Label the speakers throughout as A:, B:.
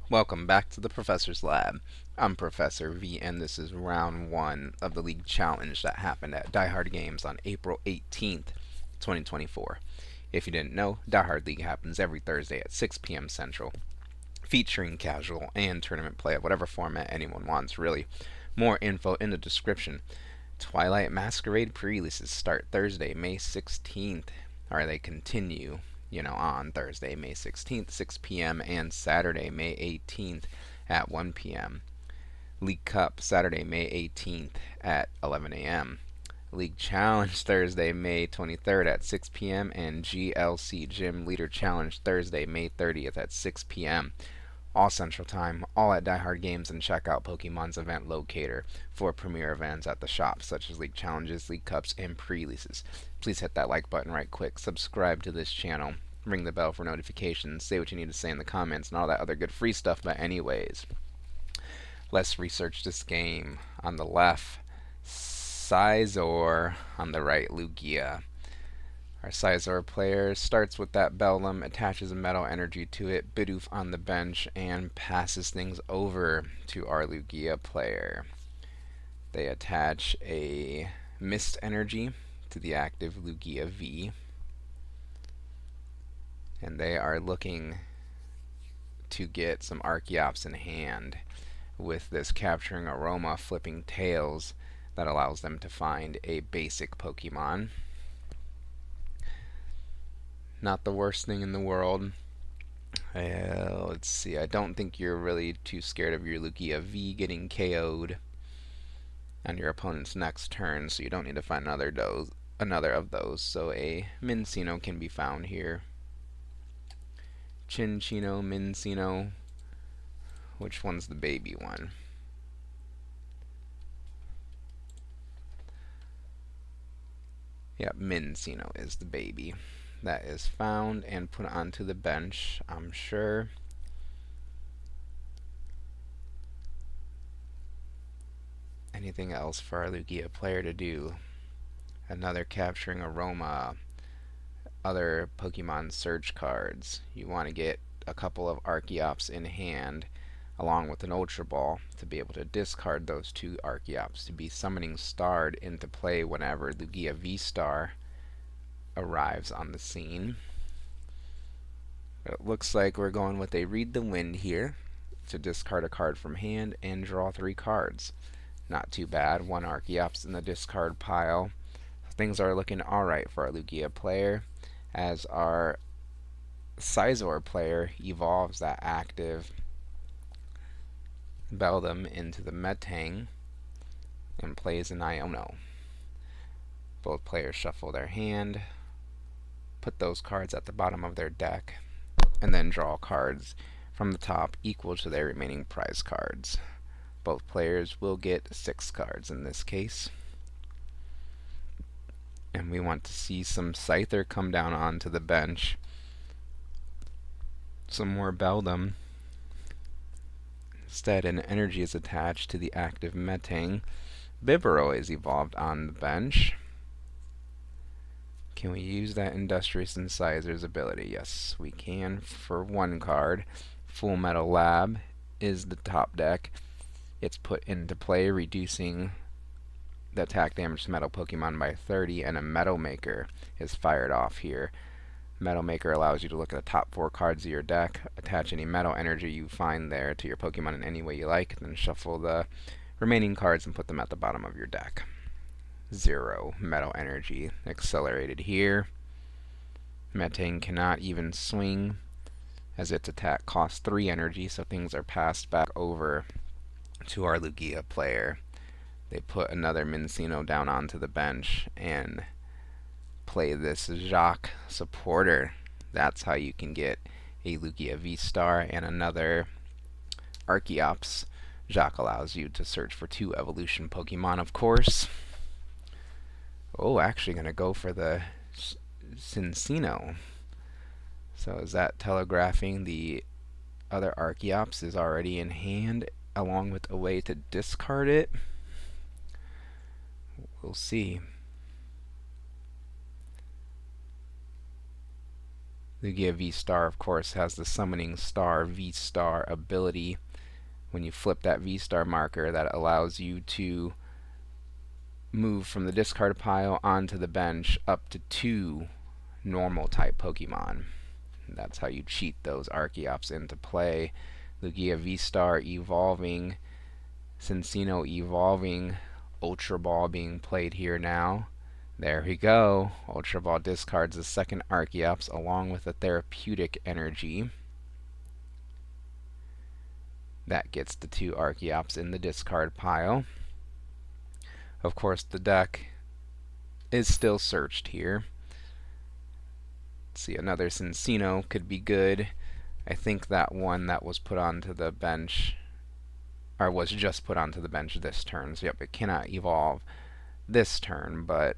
A: Welcome back to the Professor's Lab. I'm Professor V, and this is round 1 of the League Challenge that happened at Die Hard Games on April 18th, 2024. If you didn't know, Die Hard League happens every Thursday at 6 p.m. Central, featuring casual and tournament play of whatever format anyone wants, really. More info in the description. Twilight Masquerade pre-releases start Thursday, May 16th, or they continue on Thursday, May 16th, 6 p.m., and Saturday, May 18th at 1 p.m. League Cup, Saturday, May 18th at 11 a.m. League Challenge, Thursday, May 23rd at 6 p.m., and GLC Gym Leader Challenge, Thursday, May 30th at 6 p.m. All Central Time, all at Die Hard Games, and check out Pokemon's event locator for premier events at the shop, such as League Challenges, League Cups, and pre-releases. Please hit that like button right quick, subscribe to this channel, ring the bell for notifications, say what you need to say in the comments, and all that other good free stuff. But anyways, let's research this game. On the left, Scizor. On the right, Lugia. Our Scizor player starts with that Bellum, attaches a metal energy to it, Bidoof on the bench, and passes things over to our Lugia player. They attach a Mist energy to the active Lugia V, and they are looking to get some Archeops in hand with this Capturing Aroma flipping tails that allows them to find a basic Pokemon. Not the worst thing in the world. Let's see, I don't think you're really too scared of your Lugia V getting KO'd on your opponent's next turn, so you don't need to find another of those. So a Minccino can be found here. Chinchino, Minccino. Which one's the baby one? Yep, Minccino is the baby. That is found and put onto the bench, I'm sure. Anything else for our Lugia player to do? Another Capturing Aroma. Other Pokemon search cards. You want to get a couple of Archeops in hand along with an Ultra Ball to be able to discard those two Archeops to be summoning starred into play whenever Lugia V-Star arrives on the scene. It looks like we're going with a Read the Wind here to discard a card from hand and draw 3 cards. Not too bad. 1 Archeops in the discard pile. Things are looking alright for our Lugia player as our Scizor player evolves that active Beldum into the Metang and plays an Iono. Both players shuffle their hand, put those cards at the bottom of their deck, and then draw cards from the top equal to their remaining prize cards. Both players will get 6 cards in this case. And we want to see some Scyther come down onto the bench. Some more Beldum. Instead, an energy is attached to the active Metang. Bibarel is evolved on the bench. Can we use that Industrious Incisors ability? Yes, we can for 1 card. Full Metal Lab is the top deck. It's put into play, reducing the attack damage to metal Pokemon by 30, and a Metal Maker is fired off here. Metal Maker allows you to look at the top 4 cards of your deck, attach any metal energy you find there to your Pokemon in any way you like, then shuffle the remaining cards and put them at the bottom of your deck. 0 metal energy accelerated here. Metang cannot even swing as its attack costs 3 energy, so things are passed back over to our Lugia player. They put another Minccino down onto the bench and play this Jacques supporter. That's how you can get a Lugia V-Star and another Archeops. Jacques allows you to search for 2 evolution Pokemon, of course. Oh, actually going to go for the Cinccino. So is that telegraphing the other Archeops is already in hand, along with a way to discard it? We'll see. Lugia V-Star, of course, has the Summoning Star V-Star ability. When you flip that V-Star marker, that allows you to move from the discard pile onto the bench up to 2 normal type Pokemon. That's how you cheat those Archeops into play. Lugia V-Star evolving, Cinccino evolving, Ultra Ball being played here now. There we go. Ultra Ball discards the second Archeops along with a Therapeutic Energy. That gets the 2 Archeops in the discard pile. Of course, the deck is still searched here. Let's see, another Cinccino could be good. I think that one that was put onto the bench, or was just put onto the bench this turn. So, yep, it cannot evolve this turn, but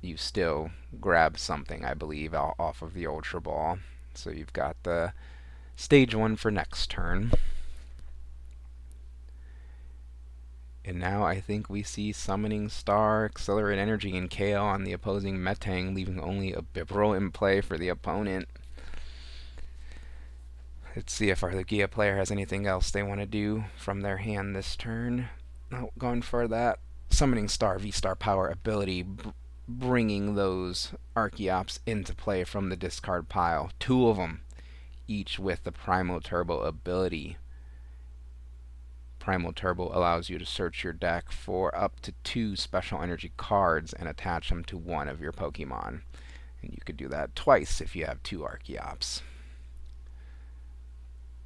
A: you still grab something, I believe, off of the Ultra Ball. So you've got the stage 1 for next turn. And now I think we see Summoning Star, Accelerate Energy, and KO on the opposing Metang, leaving only a Bibarel in play for the opponent. Let's see if our Lugia player has anything else they want to do from their hand this turn. Oh, going for that Summoning Star V-Star power ability, bringing those Archeops into play from the discard pile. 2 of them, each with the Primal Turbo ability. Primal Turbo allows you to search your deck for up to 2 special energy cards and attach them to one of your Pokemon. And you could do that twice if you have 2 Archeops.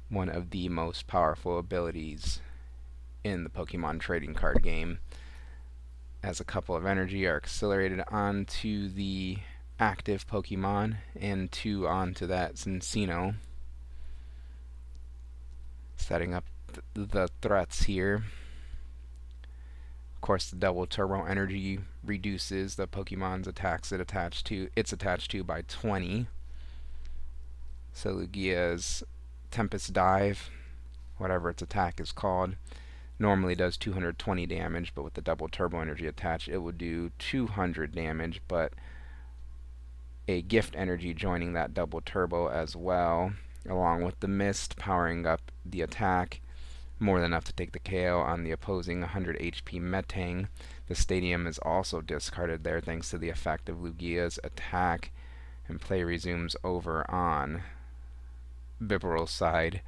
A: One of the most powerful abilities in the Pokemon trading card game. As a couple of energy are accelerated onto the active Pokemon and 2 onto that Cinccino. Setting up the threats here. Of course, the double turbo energy reduces the Pokemon's attacks it's attached to by 20. So Lugia's Tempest Dive, whatever its attack is called, normally does 220 damage, but with the double turbo energy attached, it would do 200 damage, but a gift energy joining that double turbo as well, along with the mist powering up the attack, more than enough to take the KO on the opposing 100 HP Metang. The stadium is also discarded there thanks to the effect of Lugia's attack, and play resumes over on Bibarel's side.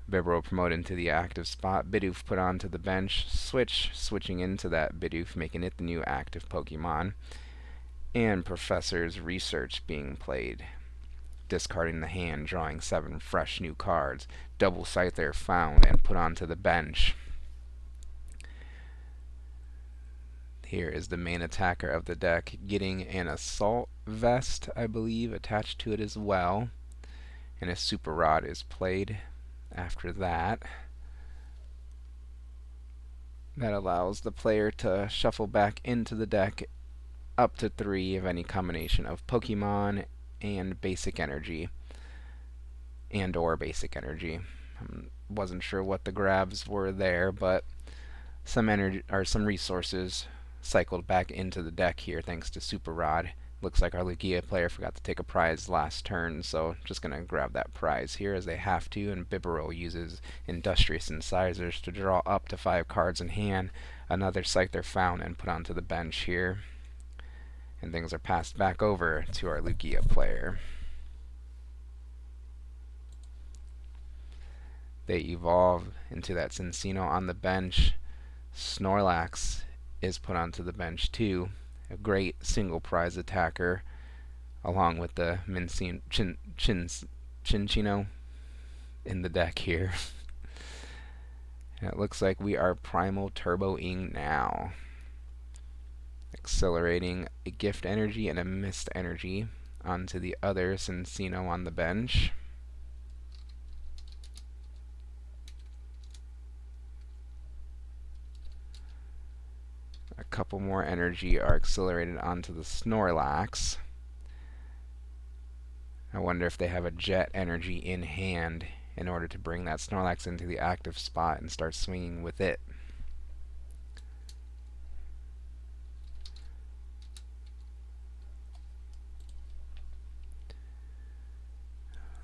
A: Bibarel promoted to the active spot. Bidoof put onto the bench. Switching into that Bidoof, making it the new active Pokemon. And Professor's Research being played. Discarding the hand, drawing 7 fresh new cards. Double Scyther found and put onto the bench. Here is the main attacker of the deck, getting an Assault Vest, I believe, attached to it as well. And a Super Rod is played after that. That allows the player to shuffle back into the deck up to 3 of any combination of Pokemon and basic energy, or basic energy. Wasn't sure what the grabs were there, but some energy or some resources cycled back into the deck here thanks to Super Rod. Looks like our Lugia player forgot to take a prize last turn, so just gonna grab that prize here as they have to. And Bibarel uses Industrious Incisors to draw up to 5 cards in hand. Another Scyther found and put onto the bench here. And things are passed back over to our Lugia player. They evolve into that Cinccino on the bench. Snorlax is put onto the bench too. A great single prize attacker, along with the Cinccino in the deck here. And it looks like we are Primal Turboing now. Accelerating a gift energy and a mist energy onto the other Cinccino on the bench. A couple more energy are accelerated onto the Snorlax. I wonder if they have a jet energy in hand in order to bring that Snorlax into the active spot and start swinging with it.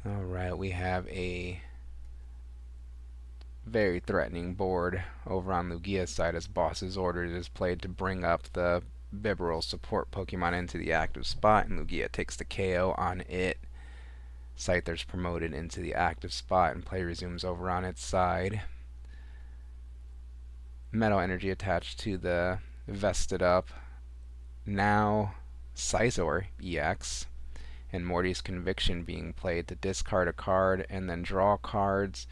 A: Alright, we have a very threatening board over on Lugia's side as Boss's Orders is played to bring up the Bibarel support Pokemon into the active spot, and Lugia takes the KO on it. Scyther's promoted into the active spot, and play resumes over on its side. Metal Energy attached to the vested up. Now Scizor EX, and Morty's Conviction being played to discard a card and then draw cards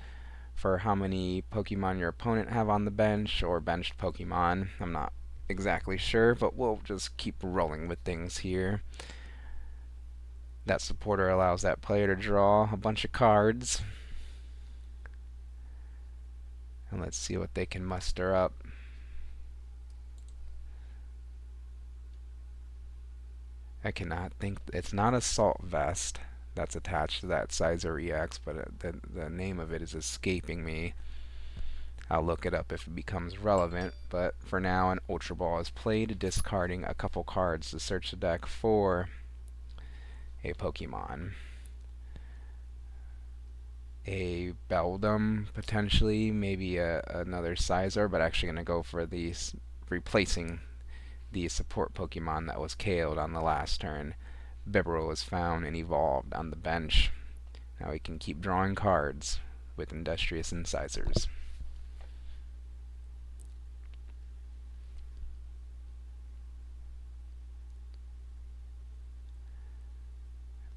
A: for how many Pokemon your opponent have on the bench or benched Pokemon. I'm not exactly sure, but we'll just keep rolling with things here. That supporter allows that player to draw a bunch of cards. And let's see what they can muster up. I cannot think. It's not Assault Vest that's attached to that Scizor EX, but the name of it is escaping me. I'll look it up if it becomes relevant, but for now an Ultra Ball is played, discarding a couple cards to search the deck for a Pokemon. A Beldum, potentially, maybe another Scizor, but actually going to go for these, replacing the support Pokemon that was KO'd on the last turn. Bibarel was found and evolved on the bench. Now we can keep drawing cards with Industrious Incisors.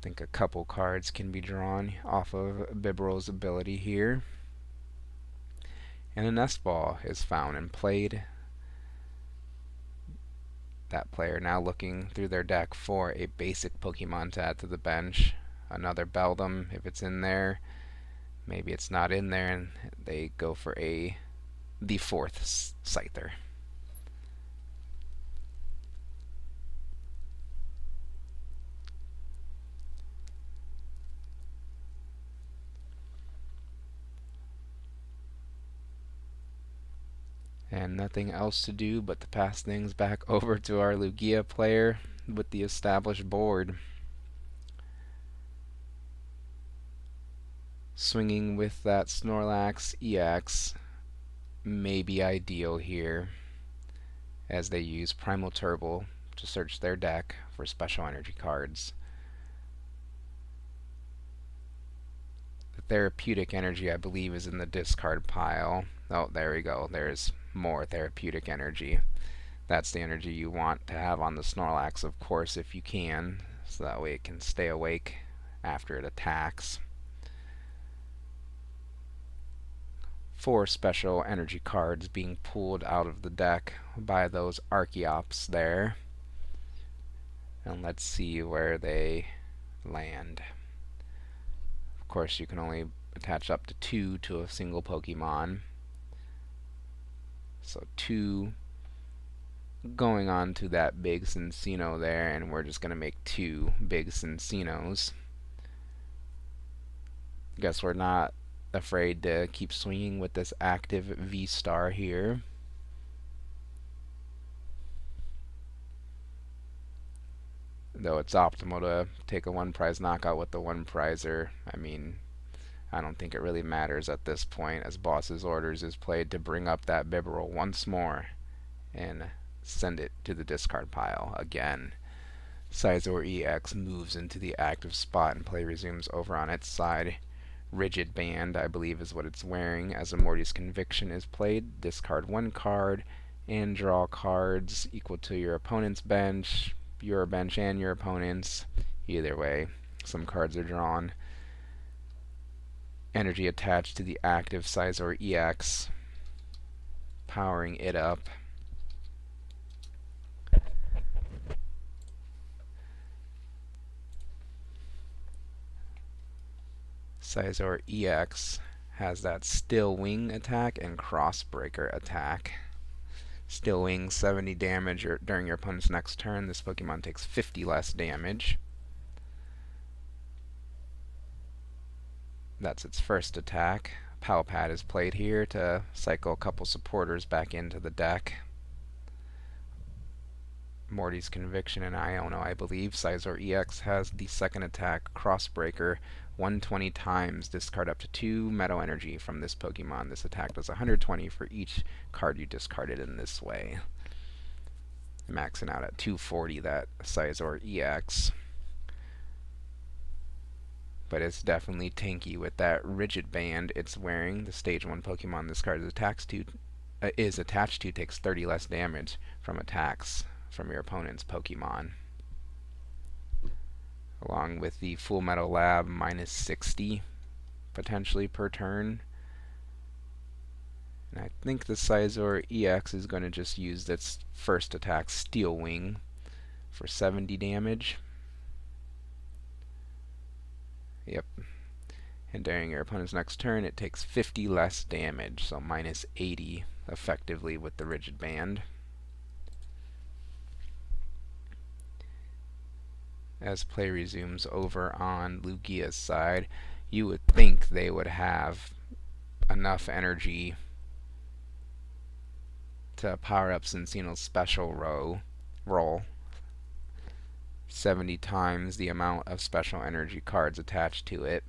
A: I think a couple cards can be drawn off of Bibarel's ability here. And a Nest Ball is found and played. That player now looking through their deck for a basic Pokemon to add to the bench. Another Beldum if it's in there. Maybe it's not in there and they go for the fourth Scyther. And nothing else to do but to pass things back over to our Lugia player with the established board. Swinging with that Snorlax EX may be ideal here, as they use Primal Turbo to search their deck for special energy cards. The therapeutic energy, I believe, is in the discard pile. Oh, there we go. There's more therapeutic energy. That's the energy you want to have on the Snorlax, of course, if you can, so that way it can stay awake after it attacks. 4 special energy cards being pulled out of the deck by those Archeops there. And let's see where they land. Of course, you can only attach up to 2 to a single Pokemon. So 2 going on to that big Cinccino there, and we're just going to make 2 big Cinccinos. Guess we're not afraid to keep swinging with this active V-Star here. Though it's optimal to take a 1-prize knockout with the 1-prizer, I mean, I don't think it really matters at this point, as Boss's Orders is played to bring up that Bibarel once more and send it to the discard pile again. Scizor EX moves into the active spot and play resumes over on its side. Rigid Band, I believe, is what it's wearing, as a Morty's Conviction is played. Discard 1 card and draw cards equal to your opponent's bench, your bench, and your opponent's. Either way, some cards are drawn. Energy attached to the active Scizor EX, powering it up. Scizor EX has that Still Wing attack and Crossbreaker attack. Still Wing 70 damage during your opponent's next turn. This Pokemon takes 50 less damage. That's its first attack. Palpad is played here to cycle a couple supporters back into the deck. Morty's Conviction and Iono, I believe. Scizor EX has the second attack, Crossbreaker, 120 times. Discard up to 2 Metal Energy from this Pokemon. This attack does 120 for each card you discarded in this way. Maxing out at 240, that Scizor EX. But it's definitely tanky with that rigid band it's wearing. The Stage 1 Pokemon this card is attached to takes 30 less damage from attacks from your opponent's Pokemon. Along with the Full Metal Lab, minus 60 potentially per turn. And I think the Scizor EX is going to just use its first attack, Steel Wing, for 70 damage. Yep. And during your opponent's next turn, it takes 50 less damage, so minus 80 effectively with the rigid band. As play resumes over on Lugia's side, you would think they would have enough energy to power up Cinccino's special roll 70 times the amount of special energy cards attached to it.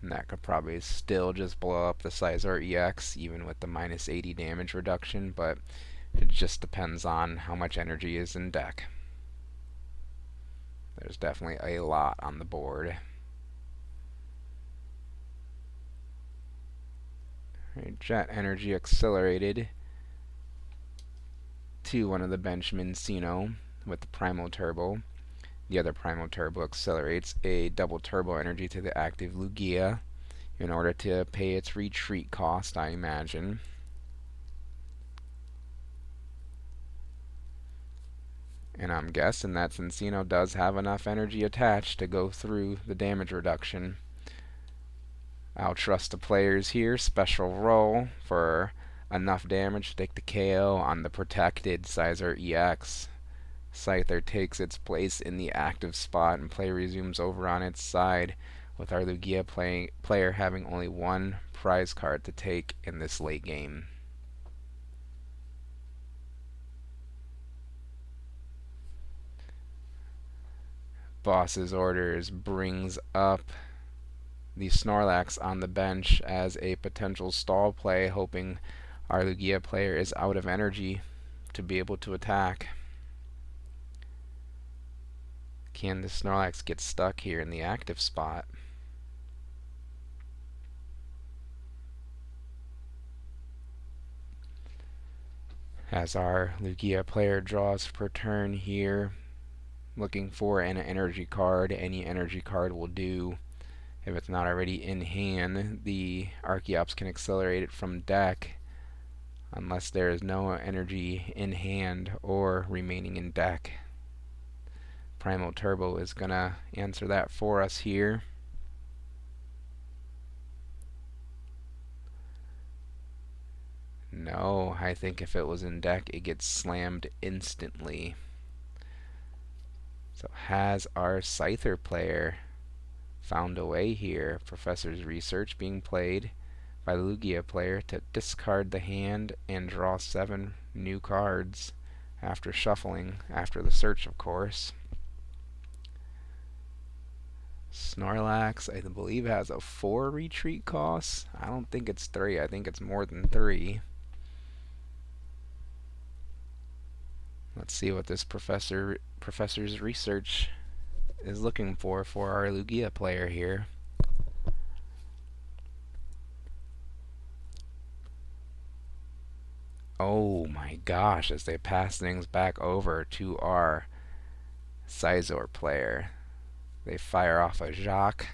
A: And that could probably still just blow up the Scizor EX even with the minus 80 damage reduction, but it just depends on how much energy is in deck. There's definitely a lot on the board. Jet Energy accelerated to one of the bench Minccino with the Primal Turbo. The other Primal Turbo accelerates a double Turbo Energy to the active Lugia in order to pay its retreat cost, I imagine. And I'm guessing that Cinccino does have enough energy attached to go through the damage reduction. I'll trust the players here. Special roll for enough damage to take the KO on the protected Scizor EX. Scyther takes its place in the active spot and play resumes over on its side, with our Lugia player having only one prize card to take in this late game. Boss's orders brings up the Snorlax on the bench as a potential stall play, hoping our Lugia player is out of energy to be able to attack. Can the Snorlax get stuck here in the active spot? As our Lugia player draws per turn here, looking for an energy card. Any energy card will do. If it's not already in hand, the Archeops can accelerate it from deck unless there is no energy in hand or remaining in deck. Primal Turbo is going to answer that for us here. No, I think if it was in deck, it gets slammed instantly. So has our Scyther player found a way here? Professor's Research being played by the Lugia player to discard the hand and draw 7 new cards after shuffling, after the search, of course. Snorlax, I believe, has a 4 retreat cost. I don't think it's 3. I think it's more than 3. Let's see what this Professor's Research is looking for our Lugia player here. Oh my gosh, as they pass things back over to our Scizor player, they fire off a Jacques,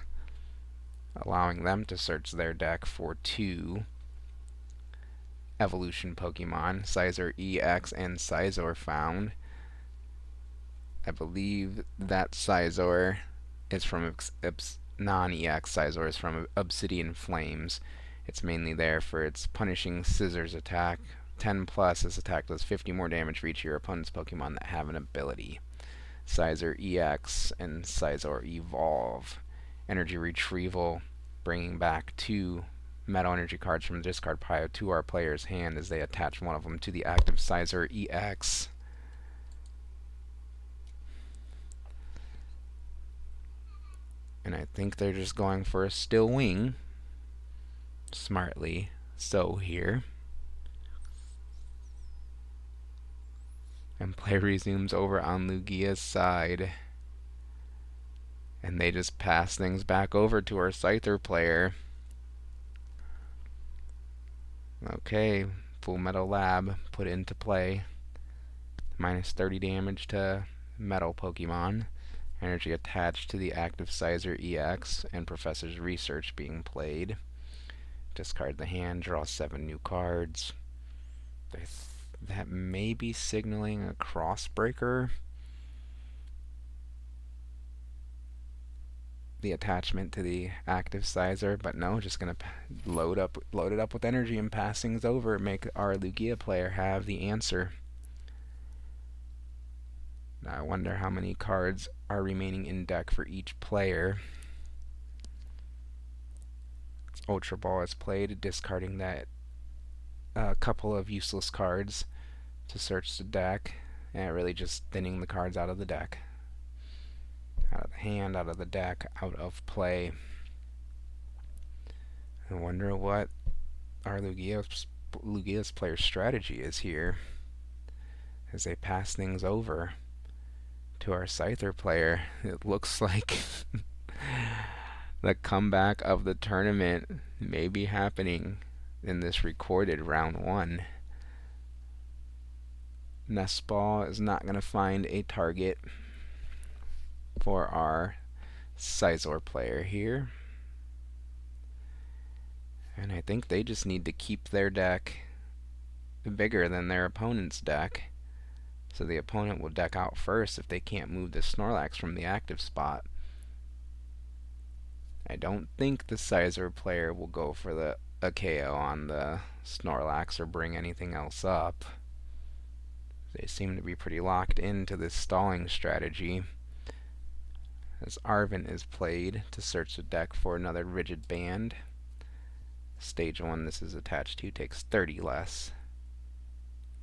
A: allowing them to search their deck for 2 evolution Pokemon, Scizor EX and Scizor found. I believe that Scizor is from non-EX Scizor is from Obsidian Flames. It's mainly there for its punishing Scissors attack. 10 plus, this attack does 50 more damage for each of your opponent's Pokemon that have an ability. Scizor EX and Scizor Evolve. Energy Retrieval, bringing back 2 Metal Energy cards from the discard pile to our player's hand as they attach one of them to the active Scizor EX. And I think they're just going for a still wing. Smartly so here. And play resumes over on Lugia's side. And they just pass things back over to our Scyther player. Okay, Full Metal Lab put into play. Minus 30 damage to Metal Pokemon. Energy attached to the active Scizor EX and Professor's Research being played. Discard the hand, draw 7 new cards. That may be signaling a Crossbreaker. The attachment to the active Scizor, but no, just gonna load it up with energy and pass things over. Make our Lugia player have the answer. Now I wonder how many cards are remaining in deck for each player. Ultra Ball is played, discarding that couple of useless cards to search the deck, and really just thinning the cards out of the deck. Out of the hand, out of the deck, out of play. I wonder what our Lugia's player strategy is here as they pass things over to our Scyther player. It looks like the comeback of the tournament may be happening in this recorded round 1. Nest Ball is not going to find a target for our Scizor player here. And I think they just need to keep their deck bigger than their opponent's deck. So the opponent will deck out first if they can't move the Snorlax from the active spot. I don't think the Scizor player will go for a KO on the Snorlax or bring anything else up. They seem to be pretty locked into this stalling strategy. As Arven is played to search the deck for another Rigid Band. Stage 1 this is attached to takes 30 less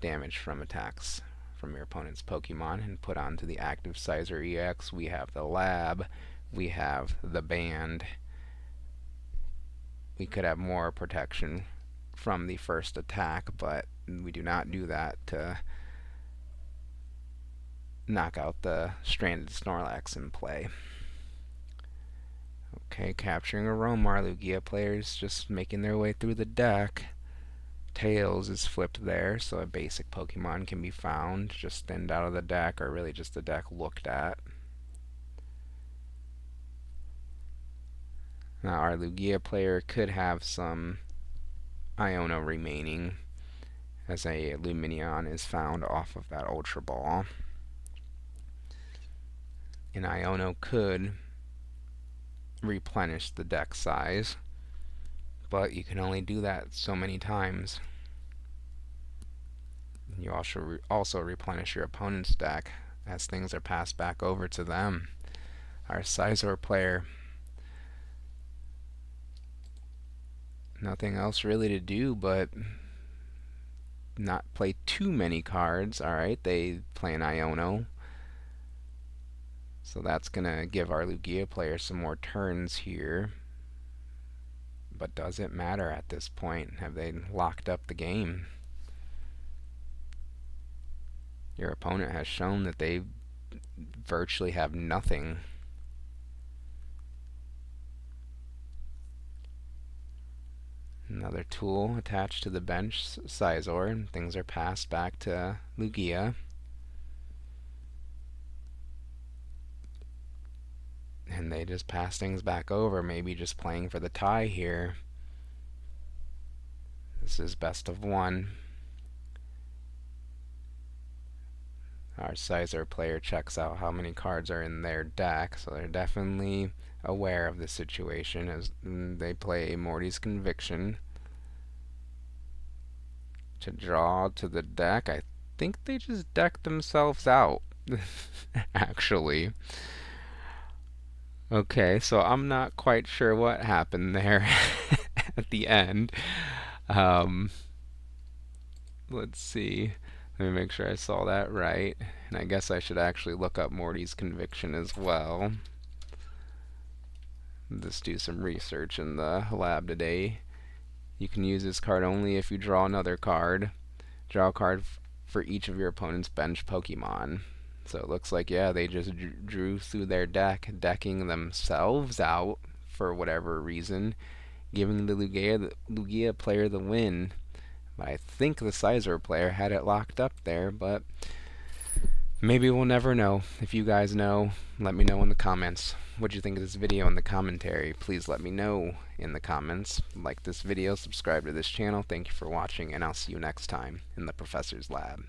A: damage from attacks from your opponent's Pokemon and put onto the active Scizor EX. We have the Lab, we have the Band. We could have more protection from the first attack, but we do not do that to knock out the stranded Snorlax in play. Okay, capturing a Romar. Lugia players just making their way through the deck. Tails is flipped there, so a basic Pokemon can be found, just thinned out of the deck, or really just the deck looked at. Now our Lugia player could have some Iono remaining, as a Lumineon is found off of that Ultra Ball. And Iono could replenish the deck size, but you can only do that so many times. You also replenish your opponent's deck as things are passed back over to them. Our Scizor player, nothing else really to do but not play too many cards. Alright, they play an Iono, so that's going to give our Lugia player some more turns here. But does it matter at this point? Have they locked up the game? Your opponent has shown that they virtually have nothing. Another tool attached to the bench, Scizor, and things are passed back to Lugia. And they just pass things back over, maybe just playing for the tie here. This is best of 1. Our Scizor player checks out how many cards are in their deck, so they're definitely aware of the situation as they play Morty's Conviction to draw to the deck. I think they just decked themselves out, actually. Okay, so I'm not quite sure what happened there at the end. Let's see. Let me make sure I saw that right. And I guess I should actually look up Morty's Conviction as well. Just do some research in the lab today. You can use this card only if you draw another card. Draw a card for each of your opponent's bench Pokemon. So it looks like, yeah, they just drew through their deck, decking themselves out for whatever reason, giving the Lugia player the win. I think the Scizor player had it locked up there, but maybe we'll never know. If you guys know, let me know in the comments. What'd you think of this video in the commentary? Please let me know in the comments. Like this video, subscribe to this channel. Thank you for watching, and I'll see you next time in the Professor's Lab.